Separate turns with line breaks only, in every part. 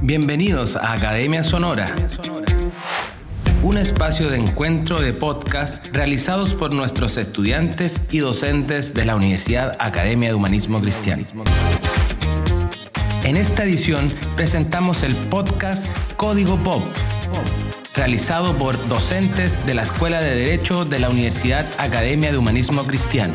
Bienvenidos a Academia Sonora, un espacio de encuentro de podcast realizados por nuestros estudiantes y docentes de la Universidad Academia de Humanismo Cristiano. En esta edición presentamos el podcast Código Pop, realizado por docentes de la Escuela de Derecho de la Universidad Academia de Humanismo Cristiano.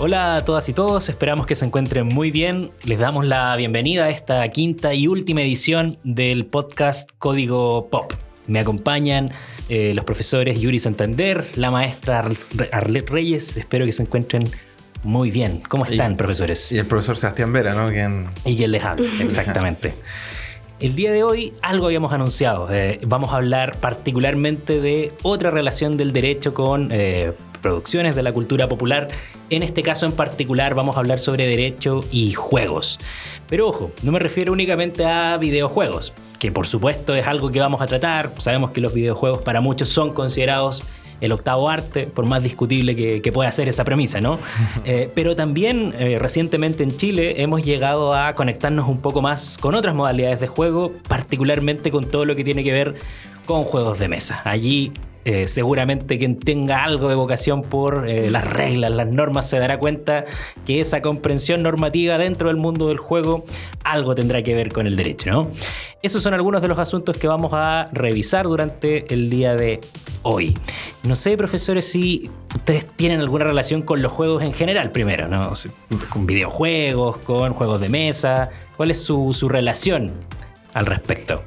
Hola a todas y todos, esperamos que se encuentren muy bien. Les damos la bienvenida a esta quinta y última edición del podcast Código Pop. Me acompañan los profesores Yuri Santander, la maestra Arlet Reyes. Espero que se encuentren muy bien. ¿Cómo están, profesores?
Y el profesor Sebastián Vera, ¿no?
Y quien les habla, exactamente. El día de hoy algo habíamos anunciado. Vamos a hablar particularmente de otra relación del derecho con producciones de la cultura popular. En este caso en particular vamos a hablar sobre derecho y juegos. Pero ojo, no me refiero únicamente a videojuegos, que por supuesto es algo que vamos a tratar. Sabemos que los videojuegos para muchos son considerados el octavo arte, por más discutible que pueda ser esa premisa, ¿no? Pero también recientemente en Chile hemos llegado a conectarnos un poco más con otras modalidades de juego, particularmente con todo lo que tiene que ver con juegos de mesa. Allí seguramente quien tenga algo de vocación por las reglas, las normas, se dará cuenta que esa comprensión normativa dentro del mundo del juego algo tendrá que ver con el derecho, ¿no? Esos son algunos de los asuntos que vamos a revisar durante el día de hoy. No sé, profesores, si ustedes tienen alguna relación con los juegos en general primero, ¿no? Con videojuegos, con juegos de mesa. ¿Cuál es su relación al respecto?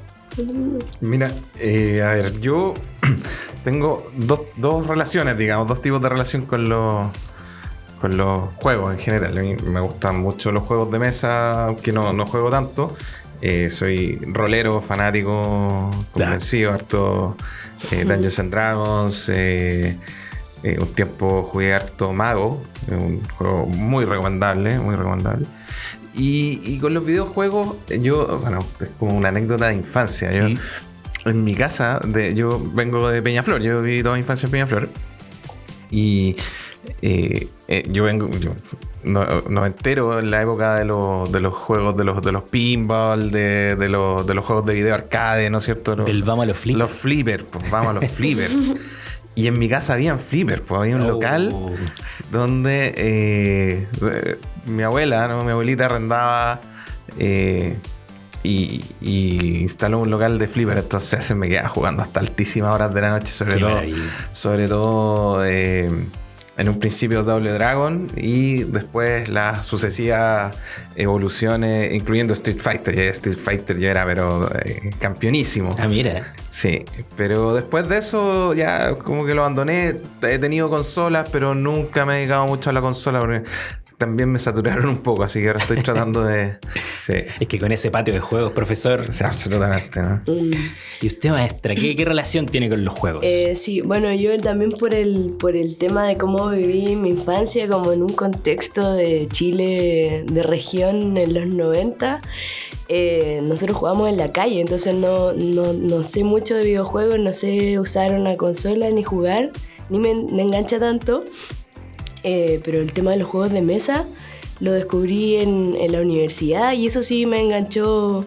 Mira, a ver, yo tengo dos relaciones, digamos, dos tipos de relación con los juegos en general. A mí me gustan mucho los juegos de mesa, aunque no juego tanto. Soy rolero, fanático, convencido, harto Dungeons and Dragons. Un tiempo jugué harto Mago, un juego muy recomendable, muy recomendable. Y con los videojuegos, bueno, es como una anécdota de infancia. En mi casa, yo vengo de Peñaflor, yo viví toda mi infancia en Peñaflor. Y yo no entero en la época de los juegos, de los pinball, de los juegos de video arcade, ¿no es cierto?
Vamos a los flippers.
Los flippers, pues vamos a los flippers. Y en mi casa habían flippers, pues había un local donde mi abuela, ¿no? Mi abuelita arrendaba y instaló un local de flipper. Entonces se me quedaba jugando hasta altísimas horas de la noche, sobre todo en un principio Double Dragon y después las sucesivas evoluciones, incluyendo Street Fighter. Street Fighter yo era campeonísimo.
Ah, mira.
Sí, pero después de eso ya como que lo abandoné. He tenido consolas, pero nunca me he dedicado mucho a la consola porque también me saturaron un poco, así que ahora estoy tratando de... Sí.
Es que con ese patio de juegos, profesor...
Sí, absolutamente, ¿no?
¿Y usted, maestra, qué relación tiene con los juegos?
Sí, bueno, yo también por el tema de cómo viví mi infancia, como en un contexto de Chile, de región en los 90, nosotros jugamos en la calle, entonces no sé mucho de videojuegos, no sé usar una consola ni jugar, ni me engancha tanto. Pero el tema de los juegos de mesa lo descubrí en la universidad y eso sí me enganchó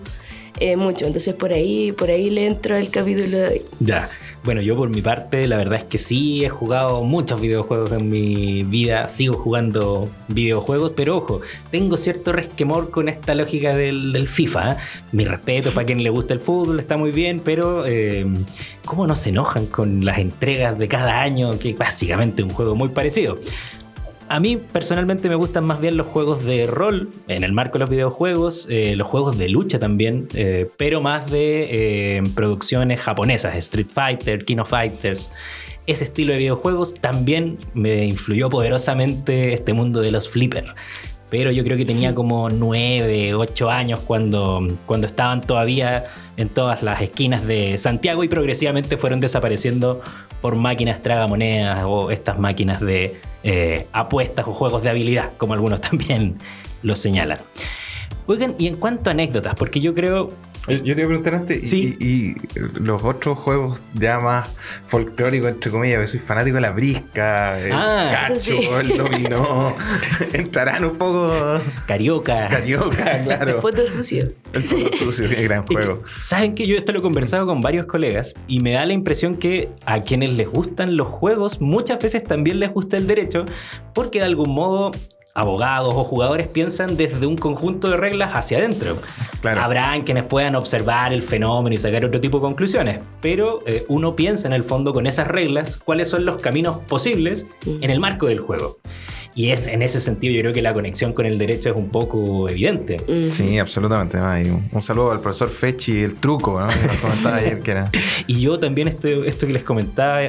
mucho. Entonces por ahí le entro el capítulo de hoy.
Ya, bueno, yo por mi parte la verdad es que sí he jugado muchos videojuegos en mi vida, sigo jugando videojuegos, pero ojo, tengo cierto resquemor con esta lógica del FIFA, ¿eh? Mi respeto para quien le gusta el fútbol, está muy bien, pero ¿cómo no se enojan con las entregas de cada año? Que básicamente es un juego muy parecido. A mí personalmente me gustan más bien los juegos de rol, en el marco de los videojuegos, los juegos de lucha también, pero más de producciones japonesas, Street Fighter, King of Fighters. Ese estilo de videojuegos también me influyó poderosamente este mundo de los flippers. Pero yo creo que tenía como 9, 8 años cuando estaban todavía en todas las esquinas de Santiago y progresivamente fueron desapareciendo por máquinas tragamonedas o estas máquinas de apuestas o juegos de habilidad, como algunos también lo señalan. Oigan, y en cuanto a anécdotas, porque yo creo
Yo te iba a preguntar antes,
Sí.
y los otros juegos ya más folclóricos, entre comillas, que soy fanático de la brisca, el cacho,
eso sí.
el dominó, entrarán un poco
Carioca.
carioca, claro.
El poto sucio.
El poco sucio, qué gran juego.
Saben que yo esto lo he conversado con varios colegas y me da la impresión que a quienes les gustan los juegos muchas veces también les gusta el derecho, porque de algún modo abogados o jugadores piensan desde un conjunto de reglas hacia adentro.
Claro.
Habrán quienes puedan observar el fenómeno y sacar otro tipo de conclusiones, pero uno piensa en el fondo con esas reglas cuáles son los caminos posibles en el marco del juego. Y en ese sentido yo creo que la conexión con el derecho es un poco evidente.
Sí, absolutamente. Y un saludo al profesor Fechi, el truco, ¿no? Que nos comentaba ayer que era.
Y yo también esto que les comentaba,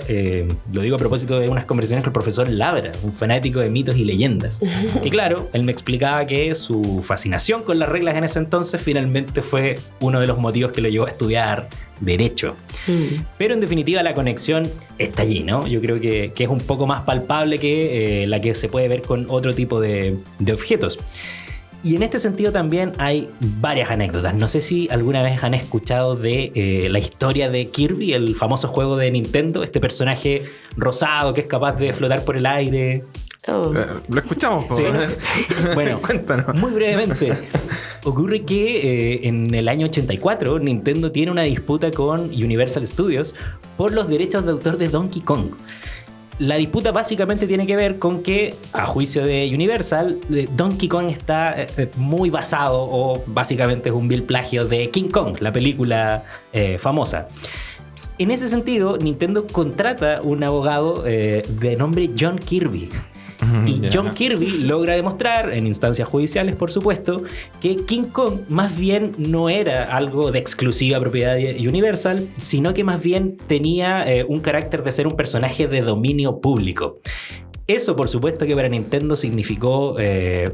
lo digo a propósito de unas conversaciones con el profesor Labra, un fanático de mitos y leyendas. Que claro, él me explicaba que su fascinación con las reglas en ese entonces finalmente fue uno de los motivos que lo llevó a estudiar derecho. Pero en definitiva la conexión está allí, ¿no? Yo creo que es un poco más palpable que la que se puede ver con otro tipo de objetos. Y en este sentido también hay varias anécdotas. No sé si alguna vez han escuchado de la historia de Kirby, el famoso juego de Nintendo, este personaje rosado que es capaz de flotar por el aire.
Oh.
Lo escuchamos,
Sí.
¿no?
Bueno,
Cuéntanos.
muy brevemente. Ocurre que en el año 84 Nintendo tiene una disputa con Universal Studios por los derechos de autor de Donkey Kong. La disputa básicamente tiene que ver con que, a juicio de Universal, Donkey Kong está muy basado, o básicamente es un vil plagio de King Kong, la película famosa. En ese sentido, Nintendo contrata un abogado de nombre John Kirby. Y John Kirby logra demostrar, en instancias judiciales por supuesto, que King Kong más bien no era algo de exclusiva propiedad de Universal, sino que más bien tenía un carácter de ser un personaje de dominio público. Eso, por supuesto, que para Nintendo significó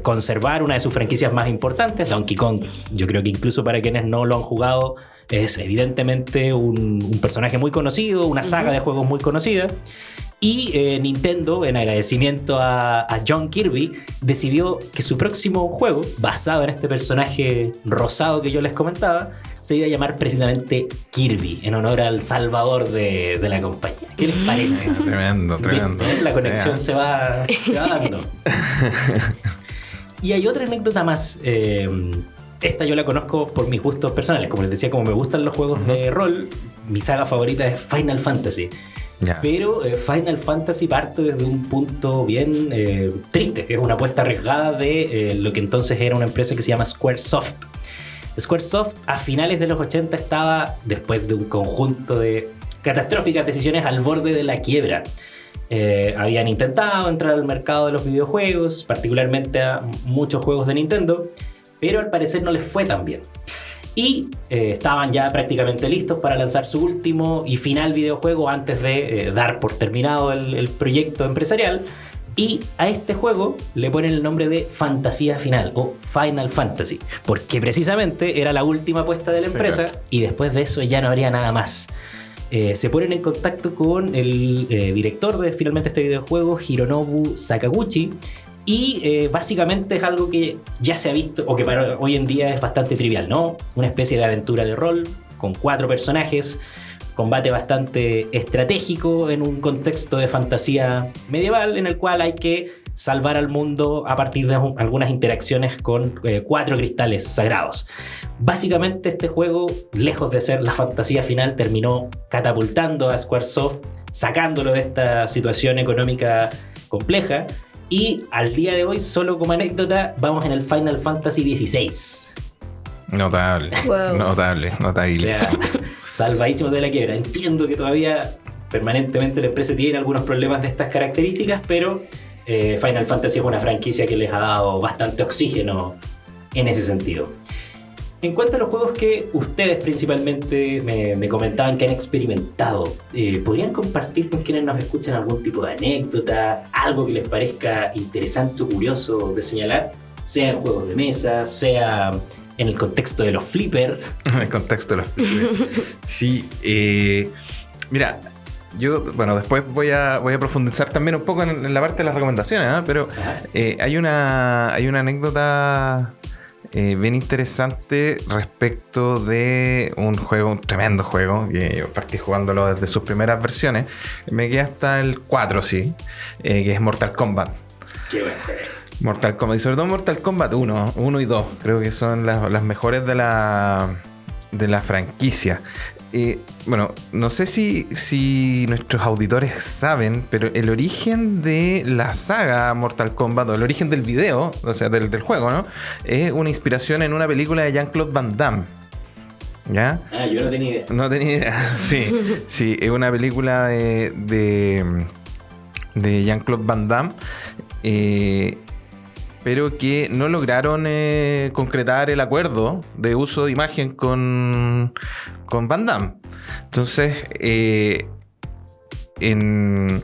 conservar una de sus franquicias más importantes, Donkey Kong. Yo creo que incluso para quienes no lo han jugado, es evidentemente un personaje muy conocido, una saga de juegos muy conocida. Y Nintendo, en agradecimiento a John Kirby, decidió que su próximo juego, basado en este personaje rosado que yo les comentaba, se iba a llamar precisamente Kirby, en honor al salvador de la compañía. ¿Qué les parece?
Tremendo.
¿Viste? La conexión
O sea,
se va dando. Y hay otra anécdota más. Esta yo la conozco por mis gustos personales. Como les decía, como me gustan los juegos de rol, mi saga favorita es Final Fantasy.
ya.
Pero Final Fantasy parte desde un punto bien triste. Es una apuesta arriesgada de lo que entonces era una empresa que se llama Squaresoft. Squaresoft a finales de los 80 estaba, después de un conjunto de catastróficas decisiones, al borde de la quiebra. Habían intentado entrar al mercado de los videojuegos, particularmente a muchos juegos de Nintendo, pero al parecer no les fue tan bien. Y estaban ya prácticamente listos para lanzar su último y final videojuego antes de dar por terminado el proyecto empresarial. Y a este juego le ponen el nombre de Fantasía Final o Final Fantasy, porque precisamente era la última apuesta de la empresa, claro. Y después de eso ya no habría nada más. Se ponen en contacto con el director de finalmente este videojuego, Hironobu Sakaguchi, y básicamente es algo que ya se ha visto, o que para hoy en día es bastante trivial, ¿no? Una especie de aventura de rol con 4 personajes, combate bastante estratégico en un contexto de fantasía medieval en el cual hay que salvar al mundo a partir de algunas interacciones con 4 cristales sagrados. Básicamente este juego, lejos de ser la fantasía final, terminó catapultando a Squaresoft, sacándolo de esta situación económica compleja. Y al día de hoy, solo como anécdota, vamos en el Final Fantasy XVI.
Notable.
Wow.
Notable.
O sea, salvadísimo de la quiebra. Entiendo que todavía permanentemente la empresa tiene algunos problemas de estas características, pero Final Fantasy es una franquicia que les ha dado bastante oxígeno en ese sentido. En cuanto a los juegos que ustedes principalmente me comentaban que han experimentado, ¿podrían compartir con quienes nos escuchan algún tipo de anécdota, algo que les parezca interesante o curioso de señalar? Sea en juegos de mesa, sea en el contexto de los flipper.
En el contexto de los flipper. Sí, mira, yo, bueno, después voy a profundizar también un poco en la parte de las recomendaciones, ¿eh? Pero hay una anécdota bien interesante respecto de un tremendo juego, que yo partí jugándolo desde sus primeras versiones, me quedé hasta el 4, sí, que es Mortal Kombat.
Qué bueno.
Mortal Kombat, y sobre todo Mortal Kombat 1 y 2, creo que son las mejores de la franquicia. Bueno, no sé si nuestros auditores saben, pero el origen de la saga Mortal Kombat, o el origen del video, o sea, del juego, ¿no? Es una inspiración en una película de Jean-Claude Van Damme. ¿Ya?
Yo no tenía idea.
No tenía idea. Sí, es una película de Jean-Claude Van Damme. Pero que no lograron concretar el acuerdo de uso de imagen con Van Damme. Entonces, en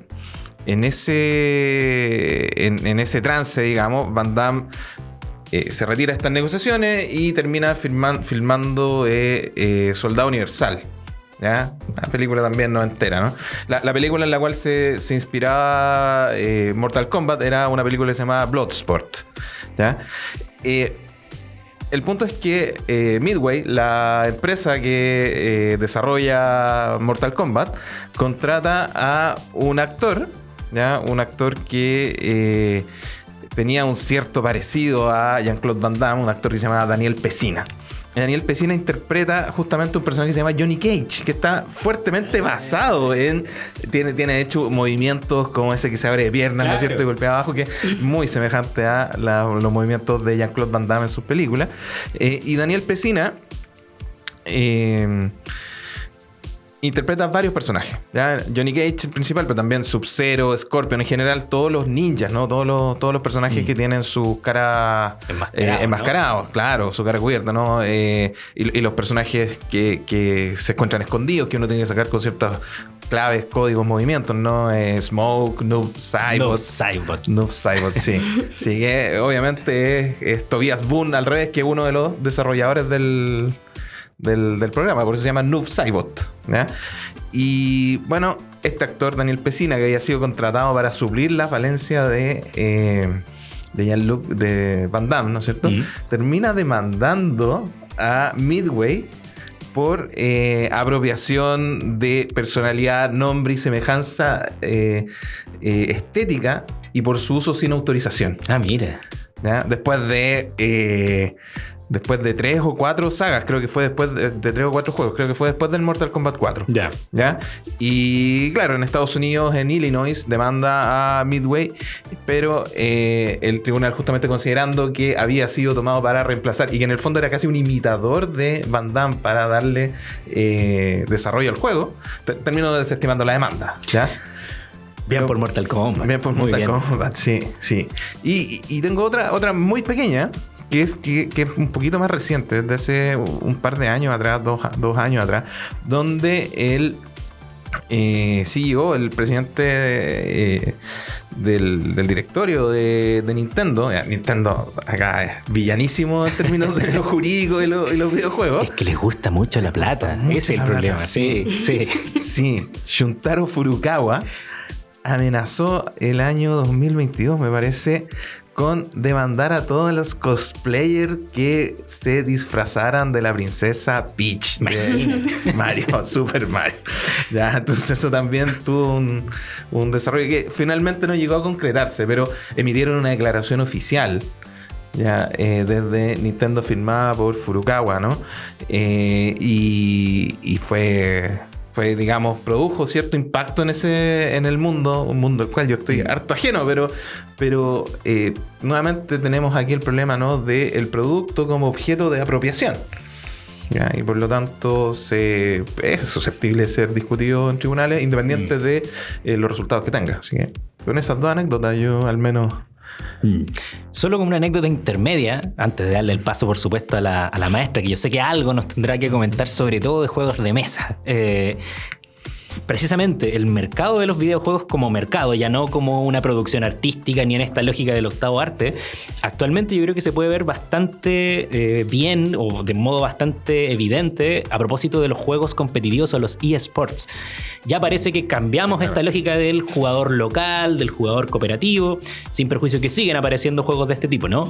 ese trance, digamos, Van Damme se retira de estas negociaciones y termina filmando Soldado Universal. ¿Ya? Una película también no entera, ¿no? La película en la cual se inspiraba Mortal Kombat era una película que se llamaba Bloodsport, ¿ya? El punto es que Midway, la empresa que desarrolla Mortal Kombat, contrata a un actor, ¿ya? Un actor que tenía un cierto parecido a Jean-Claude Van Damme, un actor que se llama Daniel Pesina. Daniel Pesina interpreta justamente un personaje que se llama Johnny Cage, que está fuertemente basado en... Tiene hecho movimientos como ese que se abre de piernas, claro, ¿no es cierto? Y golpea abajo, que es muy semejante a los movimientos de Jean-Claude Van Damme en sus películas. Y Daniel Pesina interpreta varios personajes, ¿ya? Johnny Cage el principal, pero también Sub-Zero, Scorpion, en general todos los ninjas, ¿no? Todos los personajes que tienen su cara enmascarados, ¿no? Claro, su cara cubierta, ¿no? Y los personajes que se encuentran escondidos, que uno tiene que sacar con ciertas claves, códigos, movimientos, ¿no? Smoke, Noob Saibot, sí. Sí, que obviamente es Tobias Boone al revés, que uno de los desarrolladores del programa, por eso se llama Noob Saibot, ¿ya? Y bueno, este actor Daniel Pesina, que había sido contratado para suplir la falencia de Jean-Luc de Van Damme, ¿no es cierto? Termina demandando a Midway por apropiación de personalidad, nombre y semejanza estética, y por su uso sin autorización.
Mira.
¿Ya? Después de 3 o 4 sagas, creo que fue después de 3 o 4 juegos, creo que fue después del Mortal Kombat 4. ¿Ya? Y claro, en Estados Unidos, en Illinois, demanda a Midway, pero el tribunal, justamente considerando que había sido tomado para reemplazar y que en el fondo era casi un imitador de Van Damme para darle desarrollo al juego, terminó desestimando la demanda, ¿ya?
Bien por Mortal Kombat.
Bien por Mortal Kombat, sí. Y tengo otra muy pequeña, que es un poquito más reciente, desde hace un par de años atrás, dos años atrás, donde el CEO, el presidente del directorio de Nintendo, Nintendo acá es villanísimo en términos de lo jurídico y los videojuegos.
Es que les gusta mucho la plata, ese es el problema. Plata,
sí. Shuntaro Furukawa amenazó el año 2022, me parece, con demandar a todos los cosplayers que se disfrazaran de la princesa Peach de Mario, Super Mario. Ya, entonces eso también tuvo un desarrollo que finalmente no llegó a concretarse, pero emitieron una declaración oficial, ya, desde Nintendo, firmada por Furukawa, ¿no? Y fue, digamos, produjo cierto impacto en el mundo, un mundo al cual yo estoy harto ajeno, pero nuevamente tenemos aquí el problema, ¿no?, del producto como objeto de apropiación, ¿ya? Y por lo tanto es susceptible de ser discutido en tribunales independientes de los resultados que tenga. Así que con esas dos anécdotas yo al menos...
Solo como una anécdota intermedia, antes de darle el paso, por supuesto, a la maestra, que yo sé que algo nos tendrá que comentar, sobre todo de juegos de mesa. precisamente el mercado de los videojuegos como mercado, ya no como una producción artística ni en esta lógica del octavo arte, actualmente yo creo que se puede ver bastante bien o de modo bastante evidente a propósito de los juegos competitivos o los eSports. Ya parece que cambiamos esta lógica del jugador local, del jugador cooperativo, sin perjuicio que siguen apareciendo juegos de este tipo, ¿no?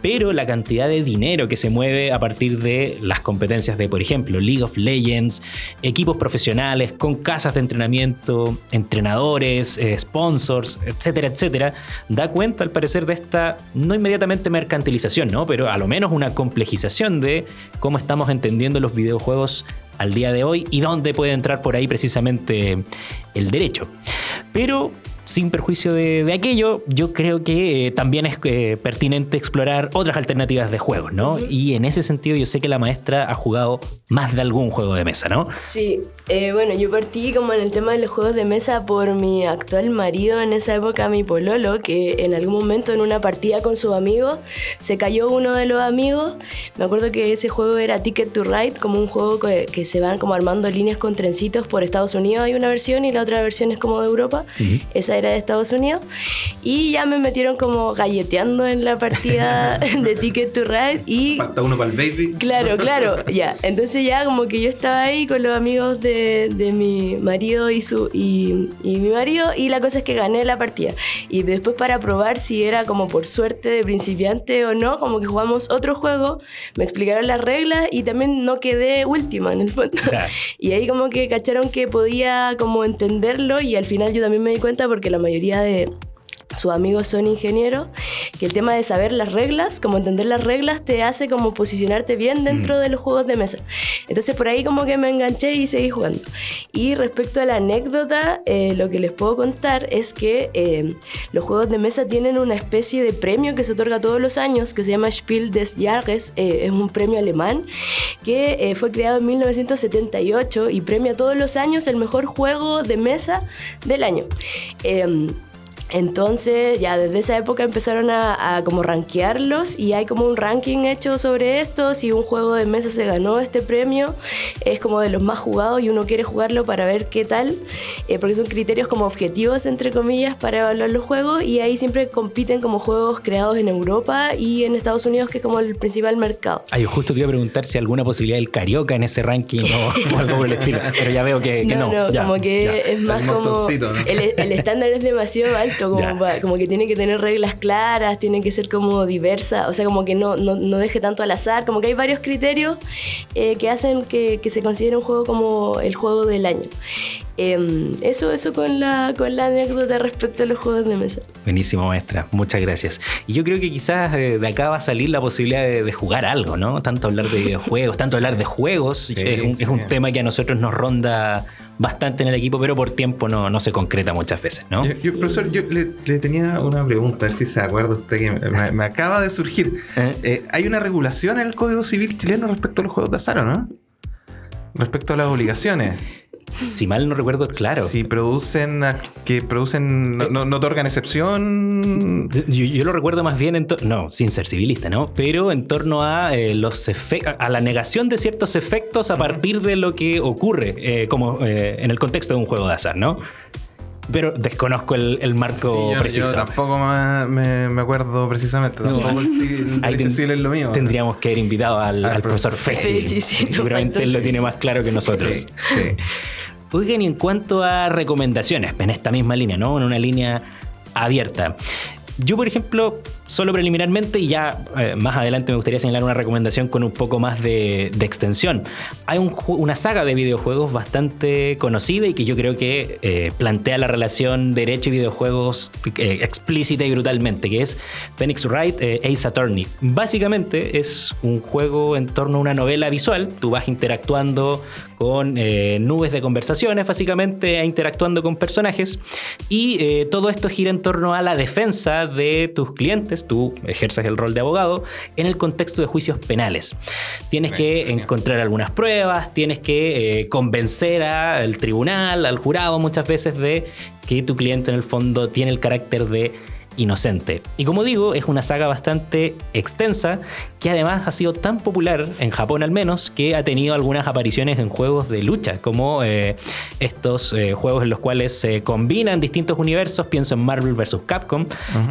Pero la cantidad de dinero que se mueve a partir de las competencias de, por ejemplo, League of Legends, equipos profesionales con casas de entrenamiento, entrenadores, sponsors, etcétera, etcétera, da cuenta al parecer de esta, no inmediatamente mercantilización, ¿no? Pero a lo menos una complejización de cómo estamos entendiendo los videojuegos al día de hoy y dónde puede entrar por ahí precisamente el derecho. Pero sin perjuicio de aquello, yo creo que también es pertinente explorar otras alternativas de juegos, ¿no? Y en ese sentido yo sé que la maestra ha jugado más de algún juego de mesa, ¿no?
Sí, bueno, yo partí como en el tema de los juegos de mesa por mi actual marido, en esa época mi pololo, que en algún momento en una partida con sus amigos se cayó uno de los amigos. Me acuerdo que ese juego era Ticket to Ride, como un juego que se van como armando líneas con trencitos por Estados Unidos, hay una versión y la otra versión es como de Europa. Esa era de Estados Unidos y ya me metieron como galleteando en la partida de Ticket to Ride y
falta uno para el baby.
Claro, ya. Entonces ya como que yo estaba ahí con los amigos de mi marido y mi marido y la cosa es que gané la partida. Y después para probar si era como por suerte de principiante o no, como que jugamos otro juego, me explicaron las reglas y también no quedé última en el fondo. Claro. Y ahí como que cacharon que podía como entenderlo y al final yo también me di cuenta porque la mayoría de sus amigos son ingenieros, que el tema de saber las reglas, como entender las reglas, te hace como posicionarte bien dentro de los juegos de mesa. Entonces por ahí como que me enganché y seguí jugando. Y respecto a la anécdota, lo que les puedo contar es que los juegos de mesa tienen una especie de premio que se otorga todos los años, que se llama Spiel des Jahres, es un premio alemán, que fue creado en 1978 y premia todos los años el mejor juego de mesa del año. Entonces ya desde esa época empezaron a como rankearlos y hay como un ranking hecho sobre esto. Si un juego de mesa se ganó este premio, es como de los más jugados y uno quiere jugarlo para ver qué tal, porque son criterios como objetivos entre comillas para evaluar los juegos y ahí siempre compiten como juegos creados en Europa y en Estados Unidos, que es como el principal mercado.
Yo justo te iba a preguntar si alguna posibilidad del Carioca en ese ranking o algo por el estilo, pero ya veo que no.
Ya, como que ya. Es más como ¿no? el estándar es demasiado alto. Como que tiene que tener reglas claras, tiene que ser como diversa, o sea, como que no deje tanto al azar, como que hay varios criterios que hacen que se considere un juego como el juego del año. Eso con la anécdota respecto a los juegos de mesa.
Buenísimo, maestra, muchas gracias. Y yo creo que quizás de acá va a salir la posibilidad de jugar algo, ¿no? Tanto hablar de videojuegos, tanto hablar de juegos, sí, es un tema que a nosotros nos ronda bastante en el equipo, pero por tiempo no se concreta muchas veces, ¿no?
Profesor, yo le tenía una pregunta, a ver si se acuerda usted que me acaba de surgir. ¿Hay una regulación en el Código Civil chileno respecto a los juegos de azar, o no? Respecto a las obligaciones.
Si mal no recuerdo, claro.
Si producen, no otorgan excepción.
Yo lo recuerdo más bien sin ser civilista, ¿no? Pero en torno a a la negación de ciertos efectos a partir de lo que ocurre como en el contexto de un juego de azar, ¿no? Pero desconozco el marco preciso.
Yo tampoco me acuerdo precisamente. Tampoco el derecho civil es lo mío.
Tendríamos que haber invitado al profesor Fechi. Seguramente él lo tiene más claro que nosotros.
Sí.
Oigan, y en cuanto a recomendaciones, en esta misma línea, ¿no? En una línea abierta. Yo, por ejemplo, solo preliminarmente, y ya más adelante me gustaría señalar una recomendación con un poco más de extensión. Hay una saga de videojuegos bastante conocida y que yo creo que plantea la relación derecho y videojuegos explícita y brutalmente, que es Phoenix Wright Ace Attorney. Básicamente es un juego en torno a una novela visual. Tú vas interactuando con nubes de conversaciones, básicamente, interactuando con personajes, y todo esto gira en torno a la defensa de tus clientes. Tú ejerces el rol de abogado en el contexto de juicios penales. Tienes que encontrar algunas pruebas, tienes que convencer al tribunal, al jurado muchas veces, de que tu cliente en el fondo tiene el carácter de inocente. Y como digo, es una saga bastante extensa que además ha sido tan popular, en Japón al menos, que ha tenido algunas apariciones en juegos de lucha, como estos juegos en los cuales se combinan distintos universos. Pienso en Marvel vs. Capcom,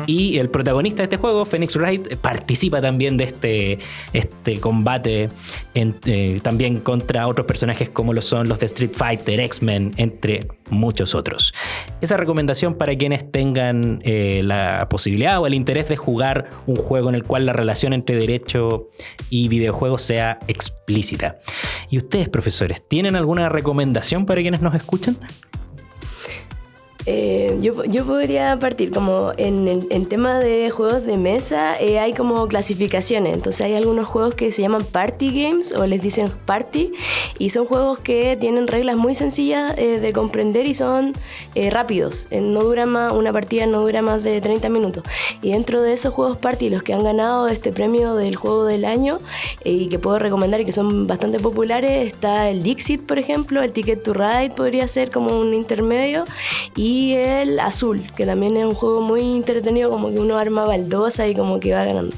y el protagonista de este juego, Phoenix Wright, participa también de este combate también contra otros personajes como lo son los de Street Fighter, X-Men, entre muchos otros. Esa recomendación para quienes tengan la posibilidad o el interés de jugar un juego en el cual la relación entre derecho y videojuegos sea explícita. ¿Y ustedes, profesores, tienen alguna recomendación para quienes nos escuchan?
Yo podría partir como en tema de juegos de mesa. Hay como clasificaciones, entonces hay algunos juegos que se llaman party games o les dicen party, y son juegos que tienen reglas muy sencillas de comprender y son rápidos. No dura más, una partida no dura más de 30 minutos, y dentro de esos juegos party, los que han ganado este premio del juego del año y que puedo recomendar y que son bastante populares, está el Dixit, por ejemplo. El Ticket to Ride podría ser como un intermedio, y el Azul, que también es un juego muy entretenido, como que uno arma baldosa y como que va ganando.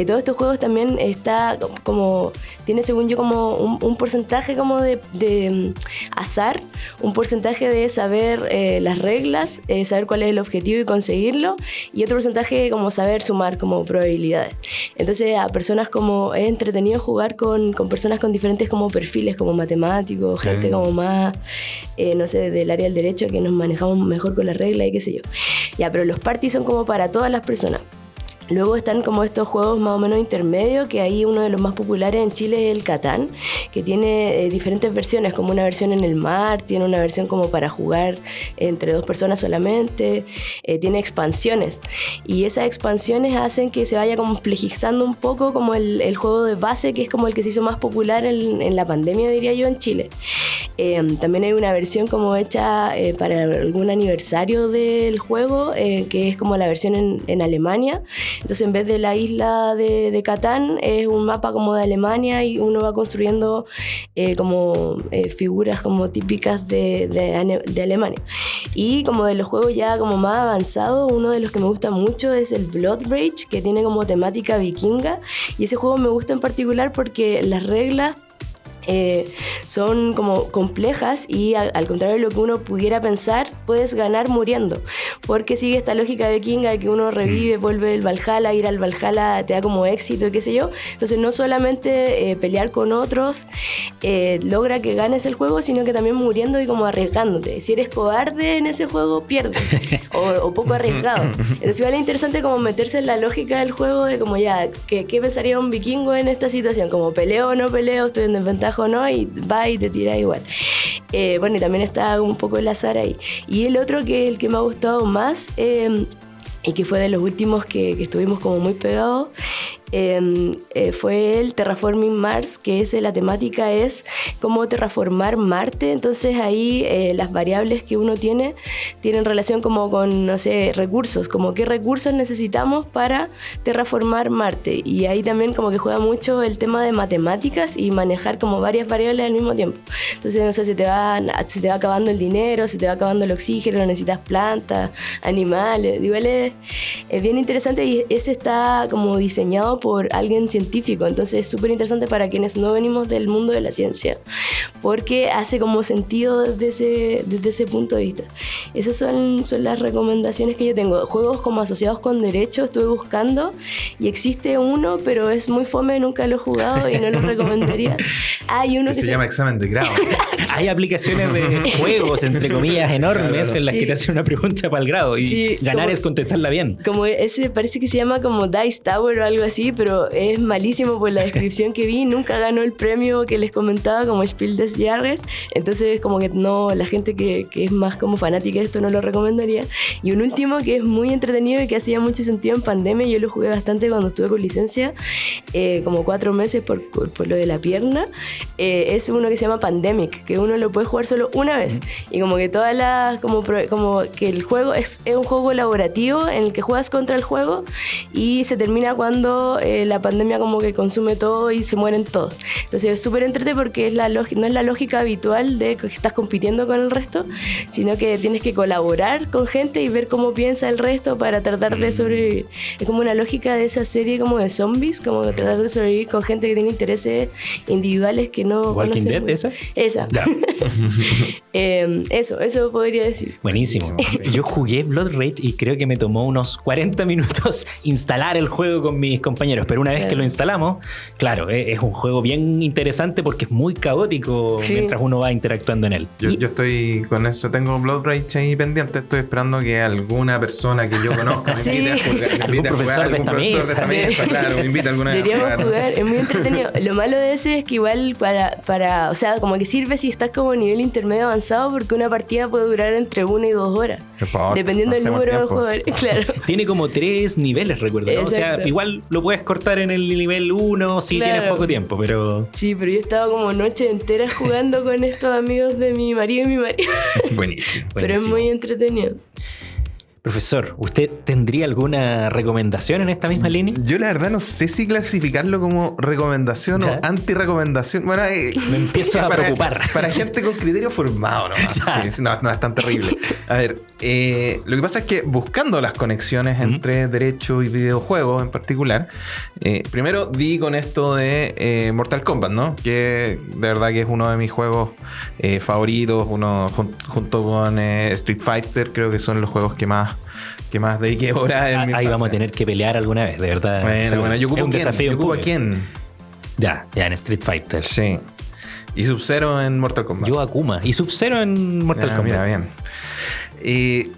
Todos estos juegos también está como tiene, según yo, como un porcentaje como de azar, un porcentaje de saber las reglas, saber cuál es el objetivo y conseguirlo, y otro porcentaje como saber sumar como probabilidades. Entonces a personas como es entretenido jugar con personas con diferentes como perfiles, como matemáticos, gente como más no sé, del área del derecho, que nos manejamos mejor con las reglas y qué sé yo. Ya, pero los parties son como para todas las personas. Luego están como estos juegos más o menos intermedios, que ahí uno de los más populares en Chile es el Catán, que tiene diferentes versiones, como una versión en el mar, tiene una versión como para jugar entre 2 personas solamente, tiene expansiones, y esas expansiones hacen que se vaya complejizando un poco como el juego de base, que es como el que se hizo más popular en la pandemia, diría yo, en Chile. También hay una versión como hecha para algún aniversario del juego, que es como la versión en Alemania. Entonces, en vez de la isla de Catán, es un mapa como de Alemania, y uno va construyendo como figuras como típicas de Alemania. Y como de los juegos ya como más avanzados, uno de los que me gusta mucho es el Blood Rage, que tiene como temática vikinga, y ese juego me gusta en particular porque las reglas son como complejas, y al contrario de lo que uno pudiera pensar, puedes ganar muriendo, porque sigue esta lógica vikinga de que uno revive, vuelve el Valhalla, ir al Valhalla te da como éxito, qué sé yo. Entonces no solamente pelear con otros logra que ganes el juego, sino que también muriendo y como arriesgándote. Si eres cobarde en ese juego, pierdes, o poco arriesgado. Entonces igual es interesante como meterse en la lógica del juego, de como ya, ¿qué pensaría un vikingo en esta situación? Como peleo o no peleo, estoy en desventaja o no, y va y te tira igual. Bueno, y también está un poco el azar ahí. Y el otro, que es el que me ha gustado más, y que fue de los últimos que estuvimos como muy pegados, fue el Terraforming Mars, que la temática es cómo terraformar Marte. Entonces ahí las variables que uno tienen relación como con, no sé, recursos, como qué recursos necesitamos para terraformar Marte, y ahí también como que juega mucho el tema de matemáticas y manejar como varias variables al mismo tiempo. Entonces, no sé, se te va acabando el dinero, se te va acabando el oxígeno, necesitas plantas, animales. Igual es bien interesante, y ese está como diseñado por alguien científico, entonces es súper interesante para quienes no venimos del mundo de la ciencia, porque hace como sentido desde ese punto de vista. Esas son las recomendaciones que yo tengo. Juegos como asociados con derecho estuve buscando, y existe uno, pero es muy fome, nunca lo he jugado y no lo recomendaría. Hay uno que
se llama examen de grado.
Hay aplicaciones de juegos, entre comillas, enormes, en las que te hacen una pregunta para el grado, y ganar es contestarla bien.
Como ese parece que se llama como Dice Tower o algo así, pero es malísimo por la descripción que vi. Nunca ganó el premio que les comentaba, como Spiel des Jahres. Entonces como que no, la gente que es más como fanática de esto no lo recomendaría. Y un último que es muy entretenido y que hacía mucho sentido en pandemia, yo lo jugué bastante cuando estuve con licencia, como 4 meses por lo de la pierna, es uno que se llama Pandemic, que uno lo puede jugar solo una vez, y como que todas las como que el juego es un juego colaborativo en el que juegas contra el juego, y se termina cuando pero la pandemia como que consume todo y se mueren todos. Entonces es súper entrete porque no es la lógica habitual de que estás compitiendo con el resto, sino que tienes que colaborar con gente y ver cómo piensa el resto para tratar de sobrevivir. Es como una lógica de esa serie como de zombies, como tratar de sobrevivir con gente que tiene intereses individuales que no
¿Walking
conocen.
Dead esa?
Esa.
Ya.
Eso podría decir.
Buenísimo. Yo jugué Blood Rage y creo que me tomó unos 40 minutos instalar el juego con mis compañeros, pero una vez que lo instalamos, claro, es un juego bien interesante porque es muy caótico mientras uno va interactuando en él.
Yo estoy con eso, tengo Blood Rage ahí pendiente, estoy esperando que alguna persona que yo conozca me invite a jugar.
Algún profesor de esta mesa,
claro, me invita alguna vez a
Deberíamos
jugar.
jugar, es muy entretenido. Lo malo de ese es que igual o sea, como que sirve si estás como a nivel intermedio avanzado, porque una partida puede durar entre 1 y 2 horas.
Por favor,
dependiendo del
hacemos
número de
tiempo.
jugadores. Claro.
Tiene como 3 niveles, recuerdo, ¿no? O sea,
Exacto.
igual lo puedes cortar en el nivel 1 si
Claro.
tienes poco tiempo, pero...
Sí, pero yo estaba como noches enteras jugando con estos amigos de mi marido y mi marido.
Buenísimo.
Pero es muy entretenido.
Profesor, ¿usted tendría alguna recomendación en esta misma línea?
Yo la verdad no sé si clasificarlo como recomendación
¿Ya?
o anti-recomendación. Bueno,
Me empiezo a preocupar.
Para gente con criterio formado, ¿no?
Ya.
Sí, no es tan terrible. A ver, lo que pasa es que buscando las conexiones entre derecho y videojuegos en particular, primero di con esto de Mortal Kombat, ¿no? Que de verdad que es uno de mis juegos favoritos, junto con Street Fighter, creo que son los juegos que más dediqué horas en mi
Ahí
infancia.
vamos a tener que pelear alguna vez, de verdad.
Bueno, yo ocupo
es un
quién,
desafío.
yo ocupo a
público.
quién.
Ya, en Street Fighter.
Sí. Y Sub-Zero en Mortal Kombat.
Yo Akuma y Sub-Zero en Mortal Kombat.
Mira, bien.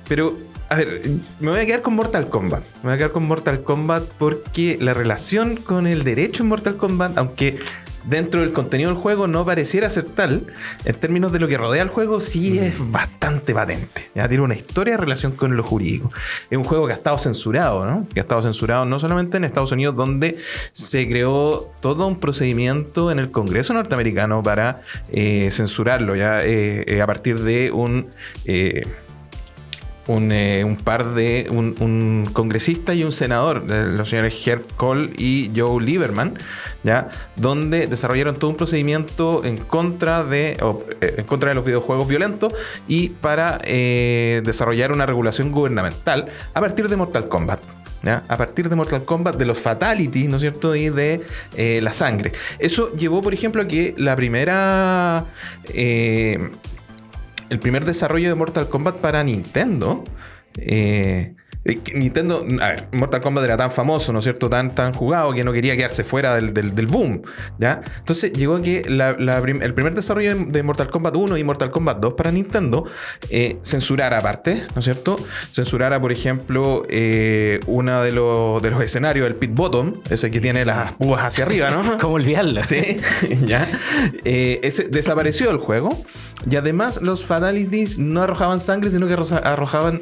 Pero, a ver, me voy a quedar con Mortal Kombat. Me voy a quedar con Mortal Kombat porque la relación con el derecho en Mortal Kombat, aunque dentro del contenido del juego no pareciera ser tal, en términos de lo que rodea el juego sí es bastante patente. Ya tiene una historia de relación con lo jurídico. Es un juego que ha estado censurado, ¿no? Que ha estado censurado no solamente en Estados Unidos, donde se creó todo un procedimiento en el Congreso norteamericano para censurarlo, ya a partir de un congresista y un senador, los señores Herb Kohl y Joe Lieberman, ¿ya? Donde desarrollaron todo un procedimiento en contra de los videojuegos violentos y para desarrollar una regulación gubernamental a partir de Mortal Kombat. ¿Ya? A partir de Mortal Kombat, de los fatalities, ¿no es cierto? Y de la sangre. Eso llevó, por ejemplo, a que el primer desarrollo de Mortal Kombat para Nintendo. Mortal Kombat era tan famoso, ¿no es cierto? Tan jugado que no quería quedarse fuera del boom, ¿ya? Entonces llegó a que el primer desarrollo de Mortal Kombat 1 y Mortal Kombat 2 para Nintendo censurara aparte, ¿no es cierto? Censurara, por ejemplo, uno de los escenarios, el pit bottom, ese que tiene las púas hacia arriba, ¿no?
¿Cómo olvidarlo?
Sí, ya. Ese desapareció el juego. Y además los fatalities no arrojaban sangre, sino que arrojaban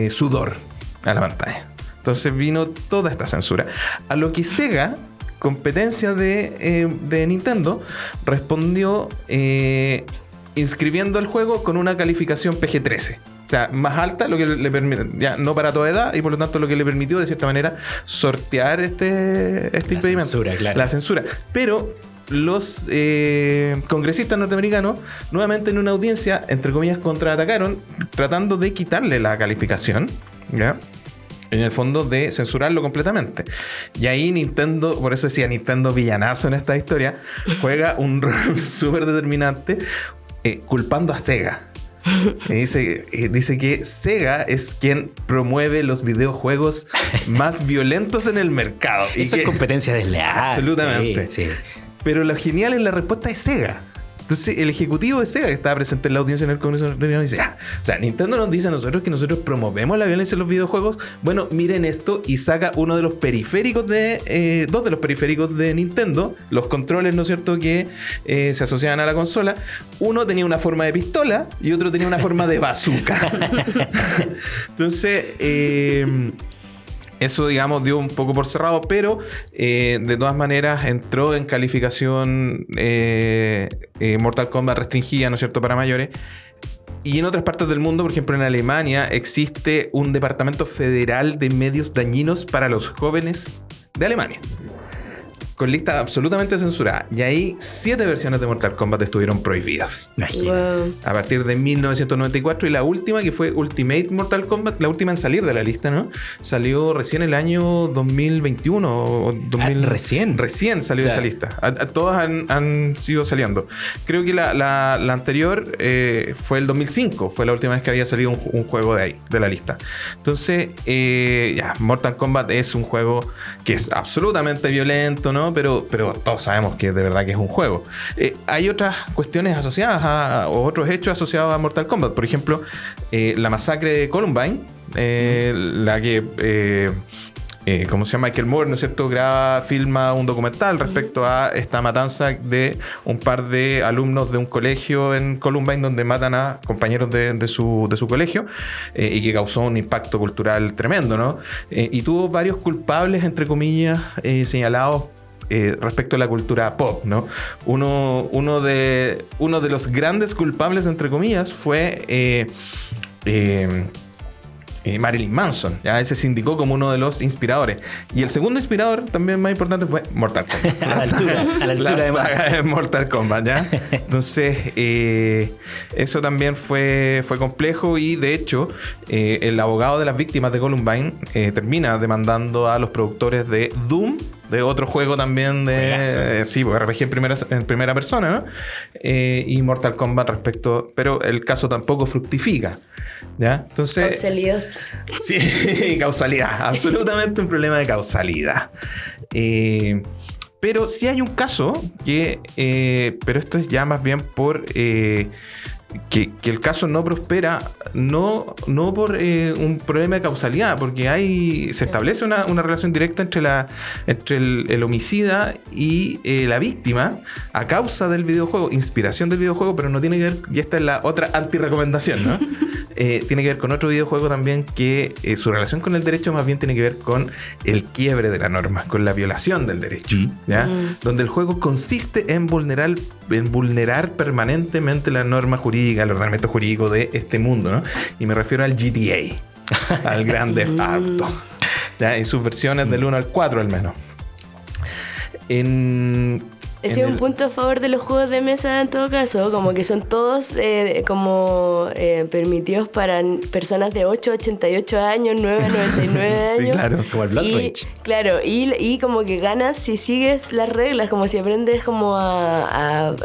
sudor a la pantalla. Entonces vino toda esta censura. A lo que Sega, competencia de Nintendo, respondió inscribiendo el juego con una calificación PG-13. O sea, más alta, lo que le permite, ya no para toda edad, y por lo tanto lo que le permitió de cierta manera sortear este impedimento.
Censura, claro.
La censura. Pero los congresistas norteamericanos, nuevamente en una audiencia, entre comillas, contraatacaron, tratando de quitarle la calificación, ¿ya? En el fondo de censurarlo completamente. Y ahí Nintendo, por eso decía Nintendo villanazo en esta historia, juega un rol súper determinante, culpando a Sega. Dice que Sega es quien promueve los videojuegos más violentos en el mercado.
Eso es competencia desleal.
Absolutamente.
Sí.
Pero lo genial es la respuesta de Sega. Entonces, el ejecutivo de Sega, que estaba presente en la audiencia en el Congreso norteamericano, dice: o sea, Nintendo nos dice a nosotros que nosotros promovemos la violencia en los videojuegos. Bueno, miren esto, y saca uno de los periféricos dos de los periféricos de Nintendo, los controles, ¿no es cierto?, que se asociaban a la consola. Uno tenía una forma de pistola y otro tenía una forma de bazooka. Entonces, eso, digamos, dio un poco por cerrado, pero de todas maneras entró en calificación Mortal Kombat restringida, ¿no es cierto?, para mayores. Y en otras partes del mundo, por ejemplo en Alemania, existe un departamento federal de medios dañinos para los jóvenes de Alemania, con lista absolutamente censurada. Y ahí 7 versiones de Mortal Kombat estuvieron prohibidas.
Wow.
A partir de 1994, y la última, que fue Ultimate Mortal Kombat, la última en salir de la lista, ¿no? Salió recién el año 2021. O 2000,
¿Recién?
Recién salió
Claro.
de esa lista. Todas han sido saliendo. Creo que la anterior fue el 2005. Fue la última vez que había salido un juego de ahí, de la lista. Entonces, Mortal Kombat es un juego que es absolutamente violento, ¿no? Pero todos sabemos que de verdad que es un juego. Hay otras cuestiones asociadas o otros hechos asociados a Mortal Kombat. Por ejemplo, la masacre de Columbine, la que ¿cómo se llama? Michael Moore, ¿no es cierto? Filma un documental respecto a esta matanza de un par de alumnos de un colegio en Columbine, donde matan a compañeros de su colegio, y que causó un impacto cultural tremendo, ¿no? Y tuvo varios culpables, entre comillas, señalados respecto a la cultura pop, ¿no? Uno de los grandes culpables, entre comillas, fue Marilyn Manson. Ya ese se indicó como uno de los inspiradores. Y el segundo inspirador, también más importante, fue Mortal Kombat.
A la altura de
saga de Mortal Kombat, ¿ya? Entonces, eso también fue complejo, y de hecho, el abogado de las víctimas de Columbine termina demandando a los productores de Doom, de otro juego también de RPG en primera persona, ¿no? Y Mortal Kombat respecto, pero el caso tampoco fructifica, ¿ya? Entonces,
Causalidad.
sí, causalidad, absolutamente un problema de causalidad. Pero sí hay un caso que, pero esto es ya más bien por que el caso no prospera, no por un problema de causalidad, porque se establece una relación directa entre el homicida y la víctima a causa del videojuego, inspiración del videojuego, pero no tiene que ver, y esta es la otra antirrecomendación, ¿no? Tiene que ver con otro videojuego también que su relación con el derecho más bien tiene que ver con el quiebre de la norma, con la violación del derecho, ¿ya? Donde el juego consiste en vulnerar permanentemente la norma jurídica, el ordenamiento jurídico de este mundo, ¿no? Y me refiero al GTA, al Grand Theft Auto, ¿ya? En sus versiones del 1 al 4 al menos.
Ese es un punto a favor de los juegos de mesa en todo caso, como que son todos permitidos para personas de 8 a 88 años, 9 a 99 años.
Sí, claro,
como el Blood Rage.
Claro, y como que ganas si sigues las reglas, como si aprendes como a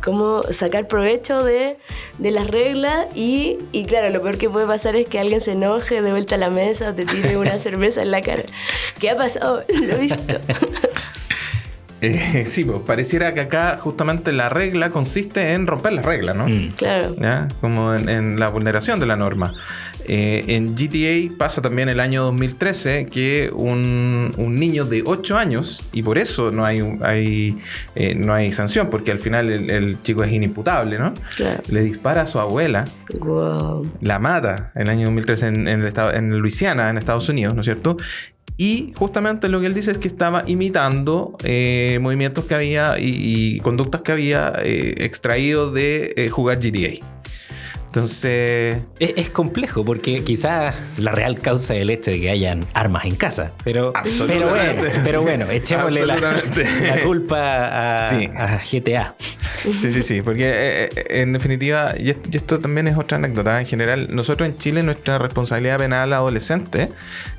cómo sacar provecho de las reglas, y claro, lo peor que puede pasar es que alguien se enoje de vuelta a la mesa o te tire una cerveza en la cara. ¿Qué ha pasado? Lo he visto.
Sí, pues pareciera que acá justamente la regla consiste en romper las reglas, ¿no?
Claro.
¿Ya? Como en la vulneración de la norma. En GTA pasa también el año 2013 que un niño de 8 años, y por eso no hay sanción, porque al final el chico es inimputable, ¿no?
Claro.
Le dispara a su abuela,
Wow.
la mata en el año 2013 en Luisiana, en Estados Unidos, ¿no es cierto? Y justamente lo que él dice es que estaba imitando movimientos que había y conductas que había extraído de jugar GTA. Entonces...
Es complejo, porque quizás la real causa es el hecho de que hayan armas en casa. Pero bueno, echémosle la culpa a GTA.
Sí, porque en definitiva, y esto también es otra anécdota, en general, nosotros en Chile nuestra responsabilidad penal adolescente,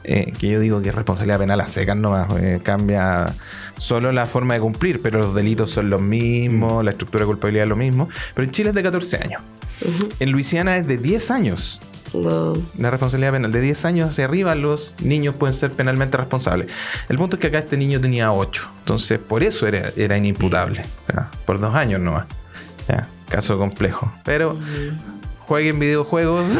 que yo digo que es responsabilidad penal a secas nomás, cambia solo la forma de cumplir, pero los delitos son los mismos, la estructura de culpabilidad es lo mismo, pero en Chile es de 14 años. En Luisiana es de 10 años.
Wow.
La responsabilidad penal. De 10 años hacia arriba los niños pueden ser penalmente responsables. El punto es que acá este niño tenía 8. Entonces por eso era inimputable. O sea, por 2 años nomás. Ya, caso complejo. Pero jueguen videojuegos.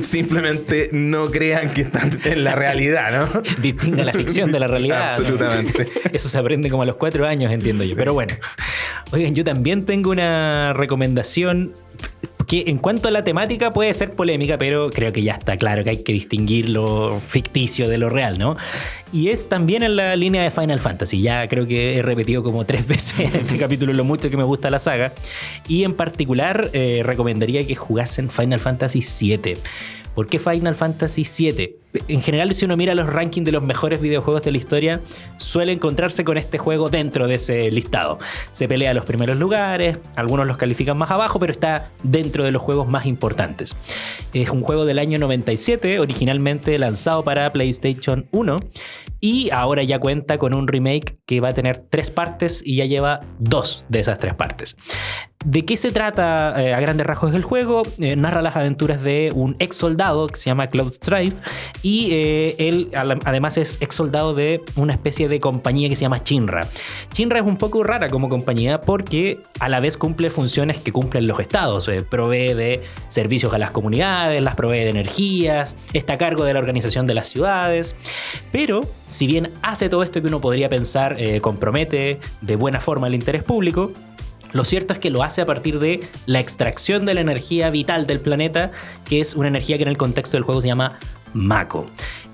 Simplemente no crean que están en la realidad, ¿no?
Distinga la ficción de la realidad.
Absolutamente.
Eso se aprende como a los 4 años, entiendo yo. Sí. Pero bueno. Oigan, yo también tengo una recomendación que en cuanto a la temática puede ser polémica, pero creo que ya está claro que hay que distinguir lo ficticio de lo real, ¿no? Y es también en la línea de Final Fantasy. Ya creo que he repetido como 3 veces en este capítulo lo mucho que me gusta la saga. Y en particular recomendaría que jugasen Final Fantasy VII. ¿Por qué Final Fantasy VII? En general, si uno mira los rankings de los mejores videojuegos de la historia, suele encontrarse con este juego dentro de ese listado. Se pelea a los primeros lugares, algunos los califican más abajo, pero está dentro de los juegos más importantes. Es un juego del año 97, originalmente lanzado para PlayStation 1, y ahora ya cuenta con un remake que va a tener 3 partes y ya lleva 2 de esas 3 partes. ¿De qué se trata a grandes rasgos el juego? Narra las aventuras de un ex soldado que se llama Cloud Strife, y él además es ex soldado de una especie de compañía que se llama Shinra. Shinra es un poco rara como compañía porque a la vez cumple funciones que cumplen los estados. Provee de servicios a las comunidades, las provee de energías, está a cargo de la organización de las ciudades. Pero si bien hace todo esto que uno podría pensar compromete de buena forma el interés público, lo cierto es que lo hace a partir de la extracción de la energía vital del planeta, que es una energía que en el contexto del juego se llama Mako.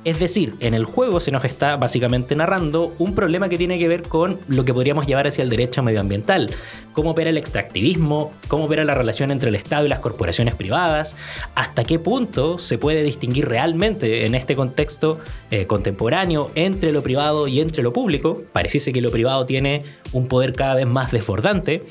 Es decir, en el juego se nos está básicamente narrando un problema que tiene que ver con lo que podríamos llevar hacia el derecho medioambiental. Cómo opera el extractivismo, cómo opera la relación entre el Estado y las corporaciones privadas, hasta qué punto se puede distinguir realmente en este contexto contemporáneo entre lo privado y entre lo público. Pareciese que lo privado tiene un poder cada vez más desbordante.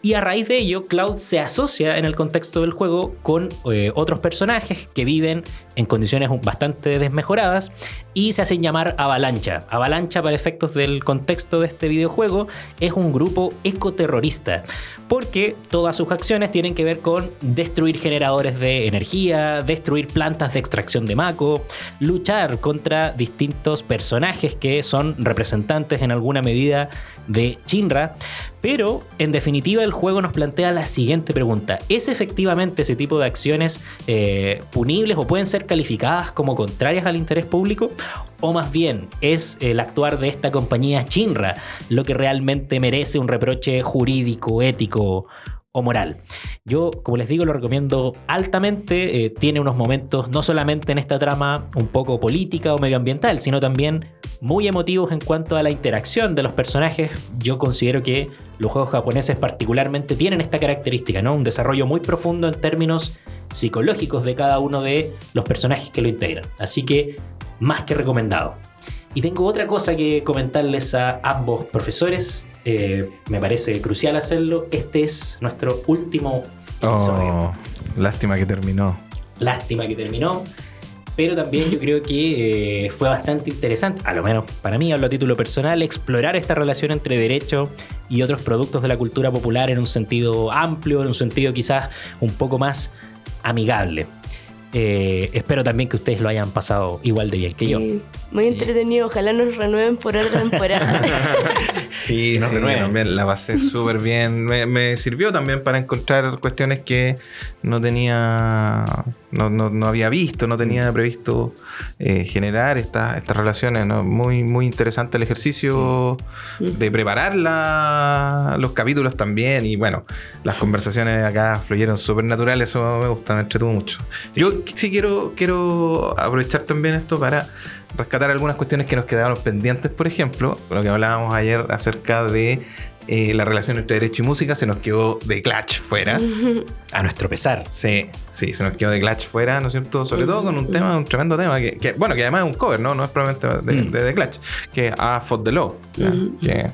Y a raíz de ello, Cloud se asocia en el contexto del juego con otros personajes que viven en condiciones bastante desmejoradas y se hacen llamar Avalancha. Avalancha, para efectos del contexto de este videojuego, es un grupo ecoterrorista, porque todas sus acciones tienen que ver con destruir generadores de energía, destruir plantas de extracción de Mako, luchar contra distintos personajes que son representantes en alguna medida de Shinra. Pero en definitiva el juego nos plantea la siguiente pregunta: ¿es efectivamente ese tipo de acciones punibles o pueden ser calificadas como contrarias al interés público? ¿O más bien es el actuar de esta compañía Shinra lo que realmente merece un reproche jurídico, ético o moral? Yo, como les digo, lo recomiendo altamente. Tiene unos momentos no solamente en esta trama un poco política o medioambiental, sino también muy emotivos en cuanto a la interacción de los personajes. Yo considero que los juegos japoneses particularmente tienen esta característica, ¿no? Un desarrollo muy profundo en términos psicológicos de cada uno de los personajes que lo integran. Así que, más que recomendado. Y tengo otra cosa que comentarles a ambos profesores. Me parece crucial hacerlo. Este es nuestro último episodio.
Lástima que terminó.
Lástima que terminó. Pero también yo creo que fue bastante interesante, a lo menos para mí, hablo a título personal, explorar esta relación entre derecho y otros productos de la cultura popular en un sentido amplio, en un sentido quizás un poco más amigable. Espero también que ustedes lo hayan pasado igual de bien que yo.
Muy entretenido, ojalá nos renueven por otra temporada.
Sí, también la pasé súper bien. Me sirvió también para encontrar cuestiones que no tenía, no había visto, no tenía previsto generar estas relaciones, ¿no? Muy interesante el ejercicio de preparar los capítulos también. Y bueno, las conversaciones acá fluyeron súper naturales, eso me gusta, me entretuvo mucho. Sí. Yo sí quiero aprovechar también esto para rescatar algunas cuestiones que nos quedaron pendientes. Por ejemplo, lo que hablábamos ayer acerca de la relación entre derecho y música, se nos quedó The Clash fuera.
A nuestro pesar.
Sí, se nos quedó The Clash fuera, ¿no es cierto? Sobre todo con un tremendo tema, que además es un cover, ¿no? No es probablemente de The Clash, que es I Fought the Law, que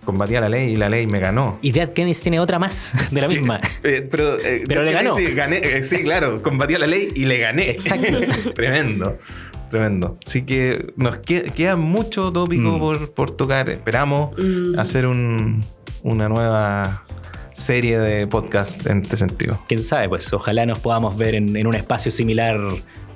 combatía la ley y la ley me ganó.
Y Dead Kennedys tiene otra más de la misma.
Pero
le ganó.
Sí, gané, sí, claro, combatía la ley y le gané.
Exacto.
Tremendo. Así que nos queda mucho tópico por tocar. Esperamos hacer una nueva serie de podcast en este sentido.
Quién sabe, pues ojalá nos podamos ver en un espacio similar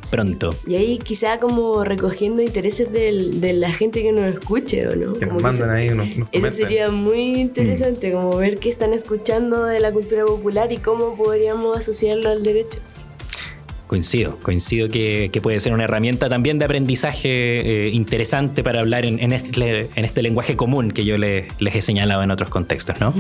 pronto.
Y ahí quizá como recogiendo intereses de la gente que nos escuche, ¿o no?
Que nos mandan ahí unos
eso sería muy interesante, como ver qué están escuchando de la cultura popular y cómo podríamos asociarlo al derecho.
Coincido que puede ser una herramienta también de aprendizaje interesante para hablar en este lenguaje común que yo les he señalado en otros contextos, ¿no?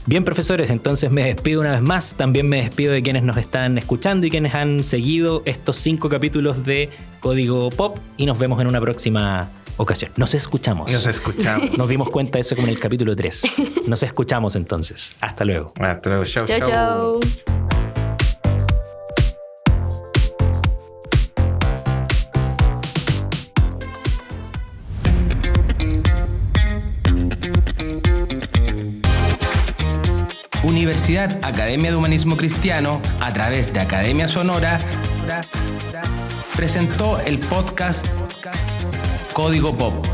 Bien, profesores, entonces me despido una vez más. También me despido de quienes nos están escuchando y quienes han seguido estos 5 capítulos de Código Pop, y nos vemos en una próxima ocasión. Nos escuchamos. Nos dimos cuenta de eso como en el capítulo 3. Nos escuchamos entonces. Hasta luego.
Hasta luego. Chau,
Chao, chao.
Universidad Academia de Humanismo Cristiano, a través de Academia Sonora, presentó el podcast Código Pop.